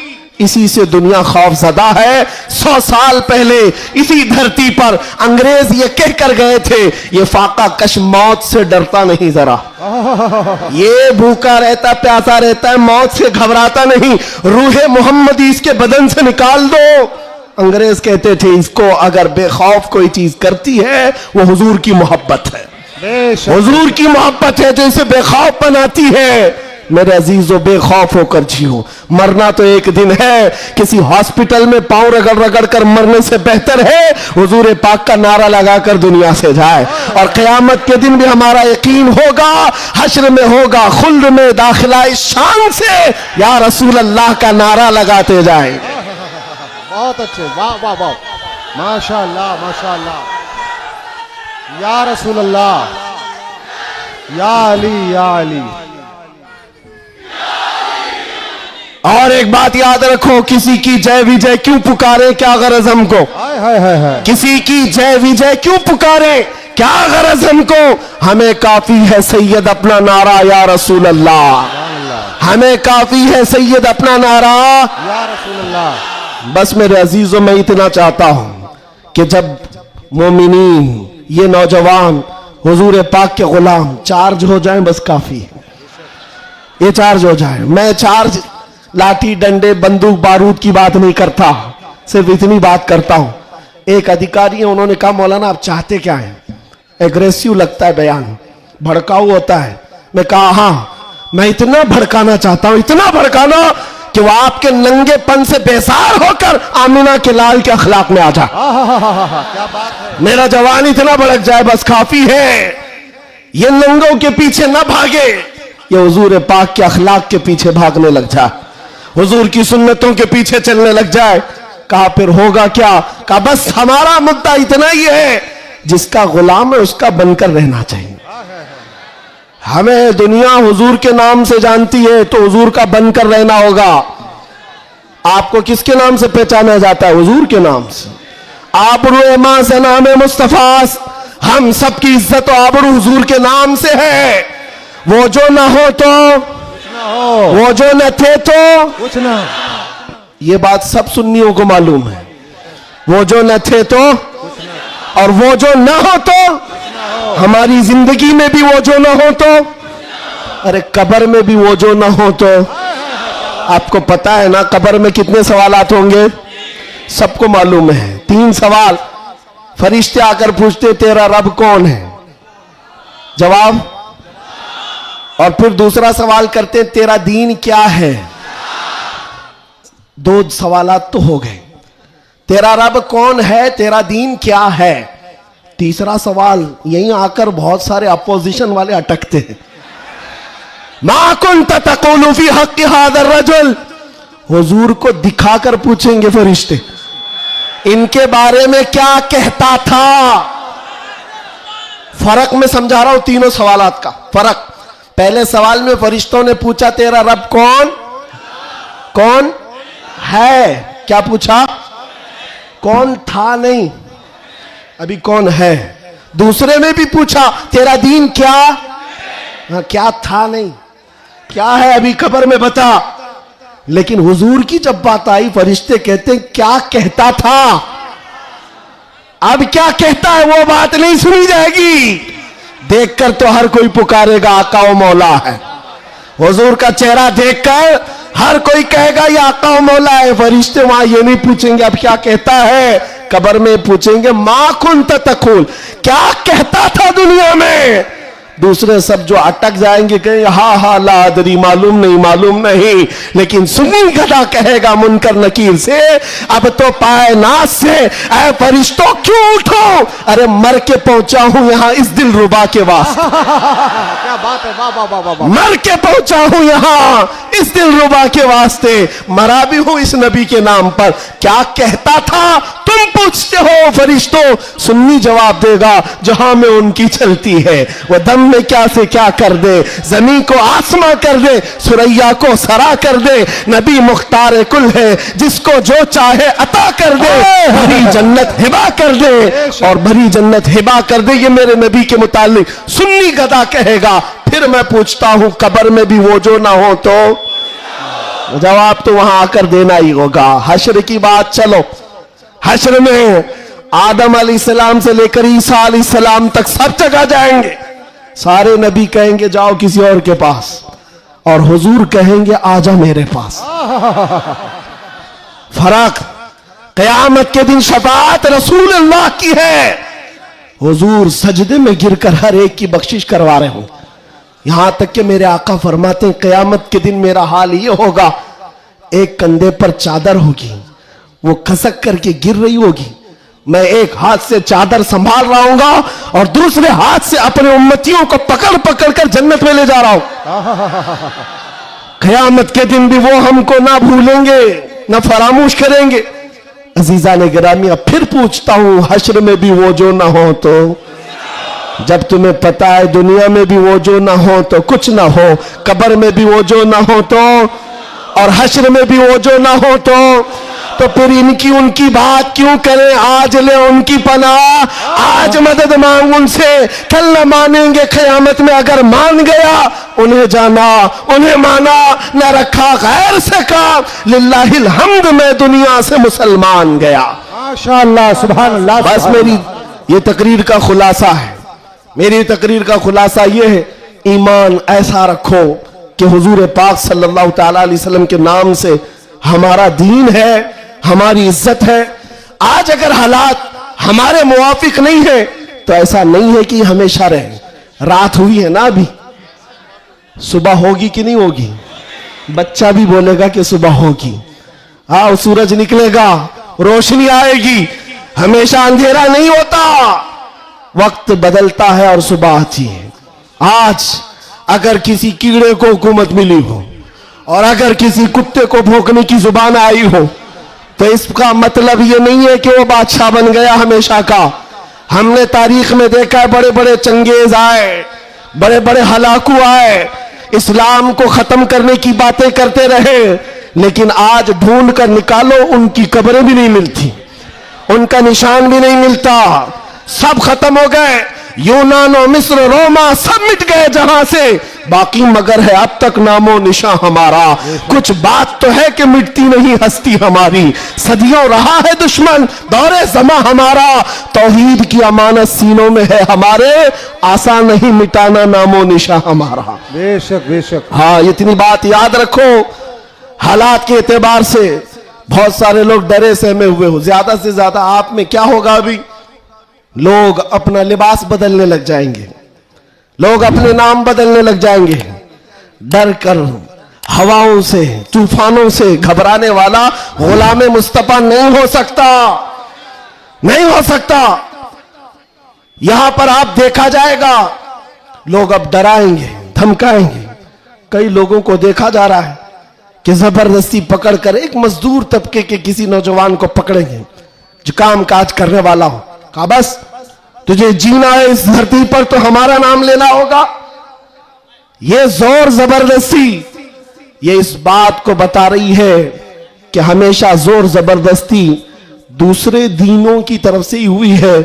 इसी से दुनिया खौफजदा है। 100 साल पहले इसी धरती पर अंग्रेज ये कहकर गए थे, ये फाका कश मौत से डरता नहीं जरा, ये भूखा रहता प्यासा रहता है, मौत से घबराता नहीं, रूहे मोहम्मदी इसके बदन से निकाल दो। अंग्रेज कहते थे इसको अगर बेखौफ कोई चीज करती है वो हुजूर की मोहब्बत है, हुजूर की मोहब्बत है जो इसे बेखौफ बनाती है। मेरे अजीजों, बेखौफ होकर जियो, मरना तो एक दिन है। किसी हॉस्पिटल में पांव रगड़ रगड़ कर मरने से बेहतर है हुजूर पाक का नारा लगाकर दुनिया से जाए। और क़यामत के दिन भी हमारा यकीन होगा, हश्र में होगा खुल्द में दाखिला इस शान से या रसूल अल्लाह का नारा लगाते जाए। बहुत अच्छे, वाह वाह वाह, माशाअल्लाह माशाअल्लाह, या रसूल अल्लाह, या अली या अली। और एक बात याद रखो, किसी की जय विजय क्यों पुकारे, क्या गरज हमको। हाय हाय हाय हाय, किसी की जय विजय क्यों पुकारे, क्या गरज हमको। हमें काफी है सैयद अपना नारा या रसूल अल्लाह, हमें काफी है सैयद अपना नारा या रसूल अल्लाह। बस मेरे अजीजों, मैं इतना चाहता हूं कि जब मोमिनीन, ये नौजवान हुजूर पाक के गुलाम चार्ज हो जाएं, बस काफी है, ये चार्ज हो जाए। मैं चार्ज लाठी डंडे बंदूक बारूद की बात नहीं करता, सिर्फ इतनी बात करता हूं। एक अधिकारी है, उन्होंने कहा मौलाना आप चाहते क्या हैं। एग्रेसिव लगता है बयान, भड़काऊ होता है। मैं कहा हाँ, मैं इतना भड़काना चाहता हूं, इतना भड़काना कि वो आपके नंगेपन से बेजार होकर आमिना के लाल के अखलाक में आ जाए। क्या बात है, मेरा जवान इतना भड़क जाए, बस काफी है। ये नंगों के पीछे ना भागे, ये हुजूर पाक के अखलाक के पीछे भागने लग जाए, हुजूर की सुन्नतों के पीछे चलने लग जाए। कहा फिर होगा क्या। कहा बस हमारा मुद्दा इतना ही है, जिसका गुलाम है उसका बनकर रहना चाहिए। हमें दुनिया हुजूर के नाम से जानती है तो हुजूर का बनकर रहना होगा। आपको किसके नाम से पहचाना जाता है, हुजूर के नाम से। आबरू मां से नाम मुस्तफास, हम सबकी इज्जत और आबरू हुजूर के नाम से है। वो जो ना हो तो वो जो न थे तो कुछ ना। ये बात सब सुन्नियों को मालूम है। वो जो न थे तो और वो जो न हो तो, हमारी जिंदगी में भी वो जो न हो तो, अरे कब्र में भी वो जो न हो तो। आपको पता है ना कब्र में कितने सवालात होंगे, सबको मालूम है। 3 सवाल फरिश्ते आकर पूछते तेरा रब कौन है, जवाब। और फिर दूसरा सवाल करते तेरा दीन क्या है। 2 सवालात तो हो गए, तेरा रब कौन है, तेरा दीन क्या है। तीसरा सवाल यहीं आकर बहुत सारे अपोजिशन वाले अटकते हैं। मा कुन्त तक़ूलु फी हक़्क़ि हाज़ा रजुल, हुजूर को दिखाकर पूछेंगे फरिश्ते इनके बारे में क्या कहता था। फर्क में समझा रहा हूं तीनों सवालात का फर्क। पहले सवाल में फरिश्तों ने पूछा तेरा रब कौन कौन है, क्या पूछा, कौन था नहीं, अभी कौन है। दूसरे में भी पूछा तेरा दीन क्या, हाँ, क्या था नहीं, क्या है अभी कब्र में बता। लेकिन हुजूर की जब बात आई फरिश्ते कहते हैं क्या कहता था, अब क्या कहता है वो बात नहीं सुनी जाएगी। देखकर तो हर कोई पुकारेगा आका ओ मौला है, हुजूर का चेहरा देखकर हर कोई कहेगा ये आका ओ मौला है। फरिश्ते वहां ये नहीं पूछेंगे अब क्या कहता है, कब्र में पूछेंगे मा कुन्त तक़ूल, क्या कहता था दुनिया में। दूसरे सब जो अटक जाएंगे कहेंगे हा हा ला अदरी, मालूम नहीं। लेकिन सुन्नी गधा कहेगा मुनकर नकीर से अब तो पाए नाज से ऐ फरिश्तों क्यों उठो, अरे मर के पहुंचा हूं यहां इस दिल रुबा के वास्ते। क्या बात है, वाह वाह वाह वाह वाह। मर के पहुंचा हूं यहां इस दिल रुबा के वास्ते, मरा भी हूं इस नबी के नाम पर। क्या कहता था तुम पूछते हो फरिश्तों, सुन्नी जवाब देगा जहां में उनकी चलती है वह दम में क्या से क्या कर दे, जमीन को आसमां कर दे, सुरैया को सरा कर दे। नबी मुख्तार कुल है जिसको जो चाहे अता कर दे, भरी जन्नत हिबा कर दे और भरी जन्नत हिबा कर दे। ये मेरे नबी के मुतालिक सुन्नी गदा कहेगा। फिर मैं पूछता हूं कब्र में भी वो जो ना हो तो जवाब तो वहां आकर देना ही होगा। हश्र की बात, चलो हश्र में आदम अलैहिस्सलाम से लेकर ईसा अलैहिस्सलाम तक सब जगह जाएंगे। सारे नबी कहेंगे जाओ किसी और के पास, और हुजूर कहेंगे आजा मेरे पास। फर्क, क़यामत के दिन शफाअत रसूलुल्लाह की है, हुजूर सजदे में गिरकर हर एक की बख्शिश करवा रहे हों। यहां तक कि मेरे आका फरमाते हैं क़यामत के दिन मेरा हाल ये होगा, एक कंधे पर चादर होगी, वो खसक करके गिर रही होगी, मैं एक हाथ से चादर संभाल रहा हूंगा और दूसरे हाथ से अपने उम्मतियों को पकड़ पकड़ कर जन्नत में ले जा रहा हूं। क़यामत के दिन भी वो हमको ना भूलेंगे ना फरामोश करेंगे। अजीजा ने गिरामी, अब फिर पूछता हूं हश्र में भी वो जो ना हो तो, जब तुम्हें पता है दुनिया में भी वो जो ना हो तो कुछ ना हो, कब्र में भी वो जो ना हो तो और हश्र में भी वो जो ना हो तो फिर इनकी उनकी बात क्यों करें। आज ले उनकी पनाह, आज मदद मांग उनसे, कल न मानेंगे क़यामत में। अगर मान गया उन्हें जाना उन्हें माना, न रखा गैर से काम, लिल्लाहिल हम्द मैं दुनिया से मुसलमान गया। माशाअल्लाह, सुभान अल्लाह। बस मेरी ये तकरीर का खुलासा है, मेरी तकरीर का खुलासा ये है, ईमान ऐसा रखो कि हुजूर पाक सल्लल्लाहु तआला अलैहि वसल्लम के नाम से हमारा दीन है, हमारी इज्जत है। आज अगर हालात हमारे मुवाफिक नहीं है तो ऐसा नहीं है कि हमेशा रहे। रात हुई है ना, अभी सुबह होगी कि नहीं होगी, बच्चा भी बोलेगा कि सुबह होगी। हाँ, सूरज निकलेगा, रोशनी आएगी, हमेशा अंधेरा नहीं होता, वक्त बदलता है और सुबह आती है। आज अगर किसी कीड़े को हुकूमत मिली हो और अगर किसी कुत्ते को भौंकने की जुबान आई हो तो इसका मतलब ये नहीं है कि वो बादशाह बन गया हमेशा का। हमने तारीख में देखा है बड़े बड़े चंगेज आए, बड़े बड़े हलाकू आए, इस्लाम को खत्म करने की बातें करते रहे, लेकिन आज ढूंढ कर निकालो उनकी कब्रें भी नहीं मिलती, उनका निशान भी नहीं मिलता, सब खत्म हो गए। यूनान और मिस्र, रोमा सब मिट गए जहां से, बाकी मगर है अब तक नामो निशान हमारा। कुछ बात तो है कि मिटती नहीं हस्ती हमारी, सदियों रहा है दुश्मन दौरे जमा हमारा, तौहीद की अमानत सीनों में है हमारे, आसान नहीं मिटाना नामो निशान हमारा। बेशक बेशक। हाँ, इतनी बात याद रखो। हालात के एतबार से बहुत सारे लोग डरे सहमे हुए हो, ज्यादा से ज्यादा आप में क्या होगा, अभी लोग अपना लिबास बदलने लग जाएंगे, लोग अपने नाम बदलने लग जाएंगे, डर कर हवाओं से तूफानों से घबराने वाला गुलाम मुस्तफा नहीं हो सकता, नहीं हो सकता। यहां पर आप देखा जाएगा लोग अब डराएंगे, धमकाएंगे, कई लोगों को देखा जा रहा है कि जबरदस्ती पकड़कर एक मजदूर तबके के किसी नौजवान को पकड़ेंगे जो काम काज करने वाला हो, कहा बस तुझे जीना है इस धरती पर तो हमारा नाम लेना होगा। ये जोर जबरदस्ती ये इस बात को बता रही है कि हमेशा जोर जबरदस्ती दूसरे दीनों की तरफ से ही हुई है।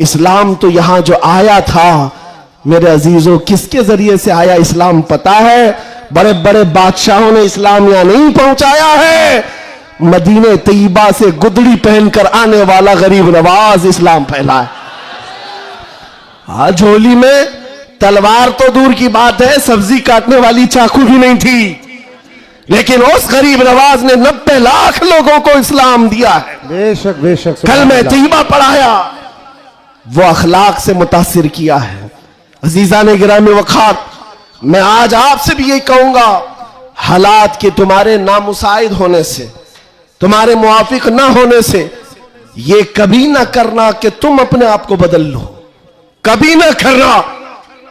इस्लाम तो यहां जो आया था मेरे अजीजों, किसके जरिए से आया इस्लाम पता है? बड़े बड़े बादशाहों ने इस्लाम यहां नहीं पहुंचाया है, मदीने तैयबा से गुदड़ी पहनकर आने वाला गरीब नवाज इस्लाम फैलाया। आज होली में तलवार तो दूर की बात है, सब्जी काटने वाली चाकू भी नहीं थी, लेकिन उस गरीब नवाज ने 90 लाख लोगों को इस्लाम दिया है। बेशक बेशक कल मैं तैयबा पढ़ाया, वो अखलाक से मुतासिर किया है। अजीजा ने गिरामी वखार, मैं आज आपसे भी यही कहूंगा, हालात के तुम्हारे नामुसाइद होने से, तुम्हारे मुआफिक ना होने से ये कभी ना करना कि तुम अपने आप को बदल लो। कभी ना करना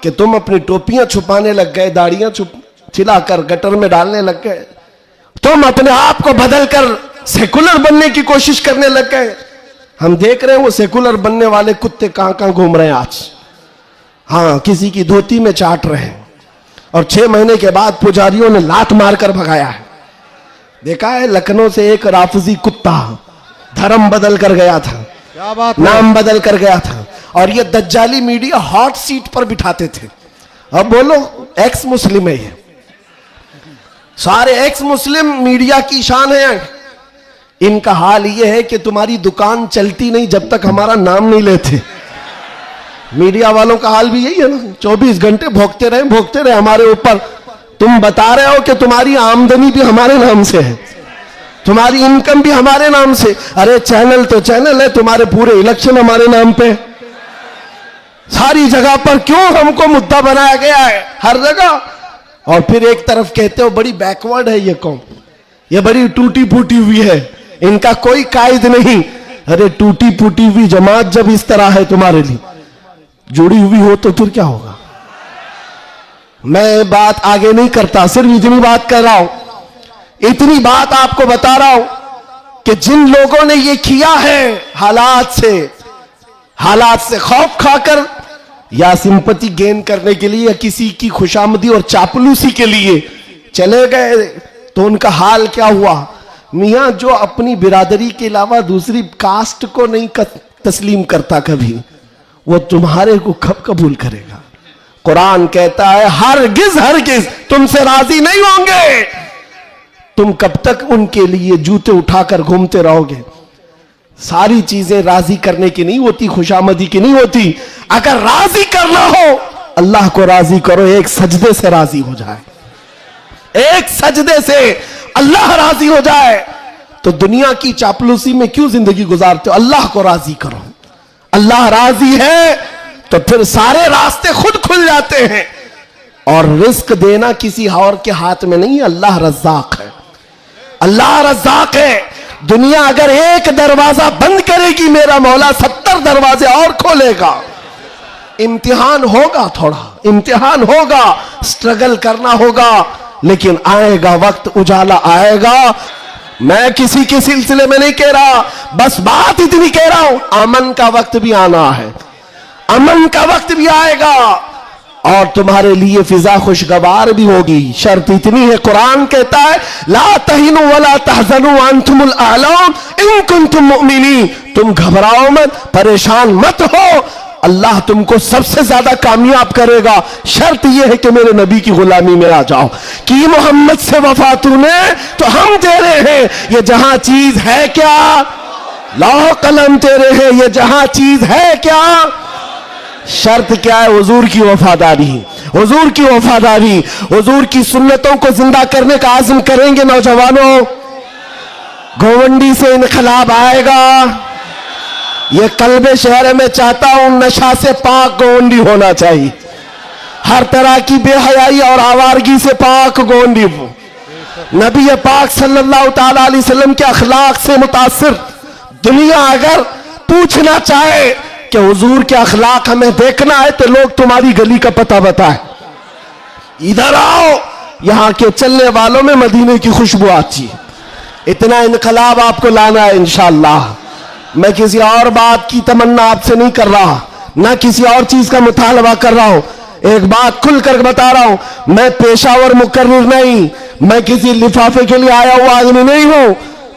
कि तुम अपनी टोपियां छुपाने लग गए, दाढ़ियां छिलाकर गटर में डालने लग गए, तुम अपने आप को बदलकर सेकुलर बनने की कोशिश करने लग गए। हम देख रहे हैं वो सेकुलर बनने वाले कुत्ते कहां कहां घूम रहे हैं आज। हाँ, किसी की धोती में चाट रहे हैं और 6 महीने के बाद पुजारियों ने लात मारकर भगाया है। देखा है लखनऊ से एक राफजी कुत्ता धर्म बदल कर गया था, क्या बात, नाम बदल कर गया था, और ये दज्जाली मीडिया हॉट सीट पर बिठाते थे। अब बोलो एक्स मुस्लिम है, ये सारे एक्स मुस्लिम मीडिया की शान है। इनका हाल ये है कि तुम्हारी दुकान चलती नहीं जब तक हमारा नाम नहीं लेते। मीडिया वालों का हाल भी यही है ना, 24 घंटे भोगते रहे हमारे ऊपर। तुम बता रहे हो कि तुम्हारी आमदनी भी हमारे नाम से है, तुम्हारी इनकम भी हमारे नाम से। अरे चैनल तो चैनल है, तुम्हारे पूरे इलेक्शन हमारे नाम पे, सारी जगह पर क्यों हमको मुद्दा बनाया गया है हर जगह। और फिर एक तरफ कहते हो बड़ी बैकवर्ड है ये कौम, ये बड़ी टूटी फूटी हुई है, इनका कोई कायद नहीं। अरे टूटी फूटी हुई जमात जब इस तरह है तुम्हारे लिए जुड़ी हुई हो तो फिर क्या होगा। मैं बात आगे नहीं करता, सिर्फ इतनी बात कर रहा हूं, इतनी बात आपको बता रहा हूं कि जिन लोगों ने ये किया है हालात से खौफ खाकर या सिंपैथी गेन करने के लिए या किसी की खुशामदी और चापलूसी के लिए चले गए, तो उनका हाल क्या हुआ। मियां जो अपनी बिरादरी के अलावा दूसरी कास्ट को नहीं तस्लीम करता कभी, वो तुम्हारे को कब कबूल करेगा। कुरान कहता है हरगिज तुमसे राजी नहीं होंगे। तुम कब तक उनके लिए जूते उठाकर घूमते रहोगे। सारी चीजें राजी करने की नहीं होती, खुशामदी की नहीं होती। अगर राजी करना हो अल्लाह को राजी करो, एक सजदे से राजी हो जाए, एक सजदे से अल्लाह राजी हो जाए। तो दुनिया की चापलूसी में क्यों जिंदगी गुजारते हो। अल्लाह को राजी करो, अल्लाह राजी है तो फिर सारे रास्ते खुद खुल जाते हैं। और रिस्क देना किसी और के हाथ में नहीं, अल्लाह रज़्ज़ाक़ है, अल्लाह रज़्ज़ाक़ है। दुनिया अगर एक दरवाजा बंद करेगी, मेरा मौला 70 दरवाजे और खोलेगा। इम्तिहान होगा, थोड़ा इम्तिहान होगा, स्ट्रगल करना होगा, लेकिन आएगा वक्त, उजाला आएगा। मैं किसी के सिलसिले में नहीं कह रहा, बस बात इतनी कह रहा हूं, अमन का वक्त भी आना है, अमन का वक्त भी आएगा और तुम्हारे लिए फिजा खुशगवार भी होगी। शर्त इतनी है, कुरान कहता है ला तहिनु वला तहज़नु अंतुमुल आलम इन कुंतुम मुमिनीन। तुम घबराओ मत, परेशान मत हो, अल्लाह तुमको सबसे ज्यादा कामयाब करेगा। शर्त यह है कि मेरे नबी की गुलामी में आ जाओ। कि मोहम्मद से वफा तूने तो हम तेरे हैं, ये जहां चीज है क्या, लौह कलम तेरे हैं, ये जहां चीज है क्या। शर्त क्या है, हुजूर की वफादारी, हुजूर की वफादारी, हुजूर की सुन्नतों को जिंदा करने का आज़म करेंगे नौजवानों। गोवंडी से इनकलाब आएगा। ये कल्बे शहर में चाहता हूं नशा से पाक गोवंडी होना चाहिए, हर तरह की बेहयाई और आवारगी से पाक गोवंडी हो। नबी पाक सल्लल्लाहु ताला अलैहि वसल्लम के अखलाक से मुतासिर दुनिया अगर पूछना चाहे कि हुजूर के अखलाक हमें देखना है, तो लोग तुम्हारी गली का पता बताए, इधर आओ यहां के चलने वालों में मदीने की खुशबू आती है। इतना इनकलाब आपको लाना है इंशाअल्लाह। मैं किसी और बात की तमन्ना आपसे नहीं कर रहा, ना किसी और चीज का मुतालबा कर रहा हूं। एक बात खुलकर बता रहा हूं, मैं पेशावर मुकर्रिर नहीं, मैं किसी लिफाफे के लिए आया हुआ आदमी नहीं हूं।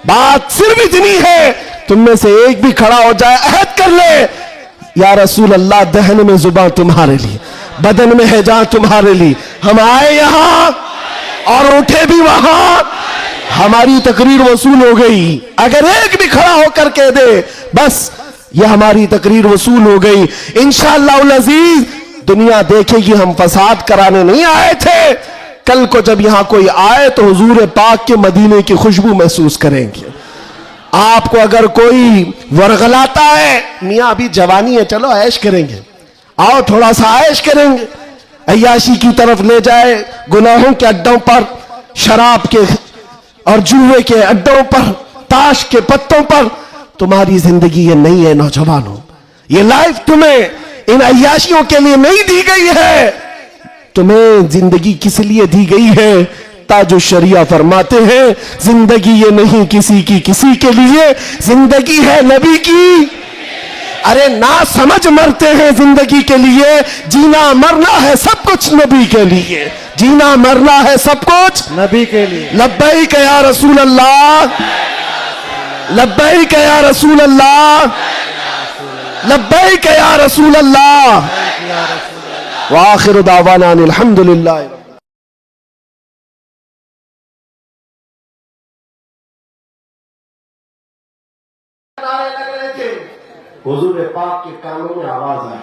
बात सिर्फ इतनी है, तुम में से एक भी खड़ा हो जाए, अहद कर ले, या रसूल अल्लाह, दहन में जुबान तुम्हारे लिए, बदन में है जान तुम्हारे लिए। हम आए यहां और उठे भी वहां, हमारी तकरीर वसूल हो गई। अगर एक भी खड़ा होकर कह दे बस ये हमारी तकरीर वसूल हो गई, इंशाअल्लाह उल अजीज दुनिया देखेगी हम फसाद कराने नहीं आए थे। कल को जब यहां कोई आए तो हुजूर पाक के मदीने की खुशबू महसूस करेंगे। आपको अगर कोई वरगलाता है, मियां अभी जवानी है, चलो ऐश करेंगे, आओ थोड़ा सा ऐश करेंगे, अय्याशी की तरफ ले जाए, गुनाहों के अड्डों पर, शराब के और जुए के अड्डों पर, ताश के पत्तों पर, तुम्हारी जिंदगी ये नहीं है नौजवानों। ये लाइफ तुम्हें इन अय्याशियों के लिए नहीं दी गई है, तुम्हें जिंदगी किस लिए दी गई है? ताजो शरिया फरमाते हैं, जिंदगी ये नहीं किसी की किसी के लिए, जिंदगी है नबी की। अरे ना समझ मरते हैं जिंदगी के लिए, जीना मरना है सब कुछ नबी के लिए, जीना मरना है सब कुछ नबी के लिए। लब्बैक या रसूल अल्लाह, लब्बैक या रसूल अल्लाह, लब्बैक या रसूल अल्लाह। व आखिर दावाना अनिल हम्दुलिल्लाह। हुजूर पाक के कानों में आवाज आई।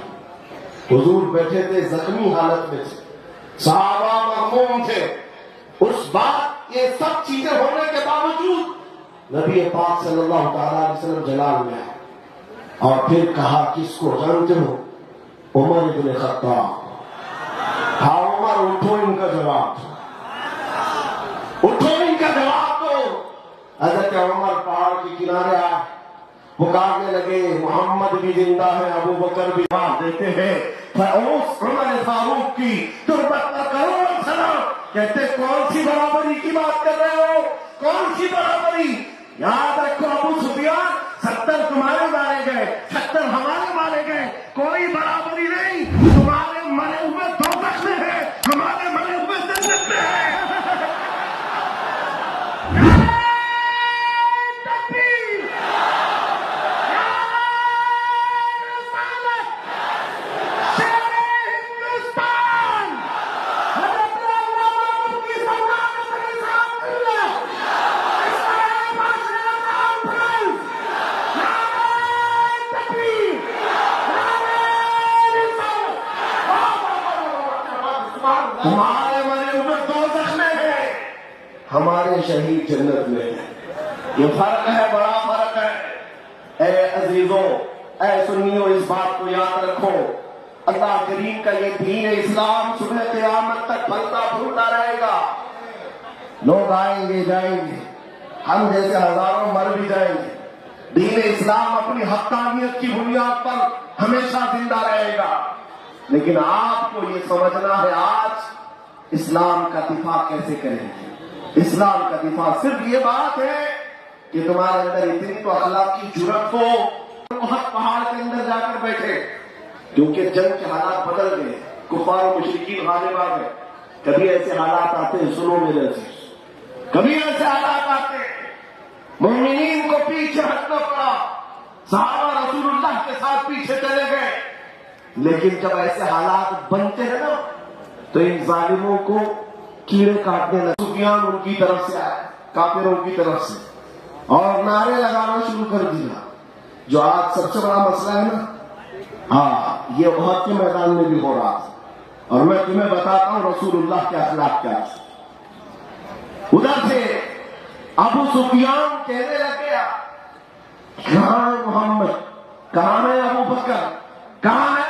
हुजूर बैठे थे, जख्मी हालत में थे, सहाबा महमूम थे। उस बात, ये सब चीजें होने के बावजूद नबी पाक सल्लल्लाहु अलैहि वसल्लम जलाल में आए और फिर कहा, किसको जानते हो? उमर इब्न खत्ताब। हाँ उमर, उठो, इनका जवाब दो, उठो, इनका जवाब दो। हजरत उमर पहाड़ के किनारे आए, पुकारने लगे, मोहम्मद भी जिंदा है, अबू बकर भी जवाब देते हैं, उमर फारूक की तुरबत पर करो सलाम। कहते कौन सी बराबरी की बात कर रहे हो? कौन सी बराबरी? याद रखो अबू सुफियान, 70 तुम्हारे मारे गए, 70 हमारे मारे गए, कोई बराबरी नहीं। तुम्हारे मरे हुए दोज़ख में है, हमारे मरे हुए जन्नत में है। तुम्हारे मरे हुए दोज़ख में है, हमारे शहीद जन्नत में है। ये फर्क है, बड़ा फर्क है। ए अजीजों, ए सुन्नियों, इस बात को याद रखो, अल्लाह करीम का ये दीन इस्लाम सुबह क़यामत तक फलता फूलता रहेगा। लोग आएंगे जाएंगे, हम जैसे हजारों मर भी जाएंगे, दीन इस्लाम अपनी हक्कानियत की बुनियाद पर हमेशा जिंदा रहेगा। लेकिन आपको ये समझना है, आज इस्लाम का दिफा कैसे करेंगे? इस्लाम का दिफा सिर्फ ये बात है कि तुम्हारे अंदर इतनी तो अखलाक की जुर्रत हो, बहुत पहाड़ के अंदर जाकर बैठे, क्योंकि जंग के हालात बदल गए, कुफार और मुशरिकीन गालिब आ गए। कभी ऐसे हालात आते हैं, सुनो मेरे अजीज, कभी ऐसे हालात आते हैं मोमिनीन को पीछे हटना पड़ा, सहाबा रसूलुल्लाह के साथ पीछे चले गए। लेकिन जब ऐसे हालात बनते हैं ना, तो इन जालिमों को कीड़े काटने लगे। सुफियान उनकी तरफ से आए, काफिरों की तरफ से, और नारे लगाना शुरू कर दिया। जो आज सबसे बड़ा मसला है ना, हाँ, ये उहद के मैदान में भी हो रहा था। और मैं तुम्हें बताता हूं रसूलुल्लाह के अखलाक क्या थे। उधर से अबू सुफियान कहने लग गया, कहां है मोहम्मद, कहां है अबू बकर, कहां है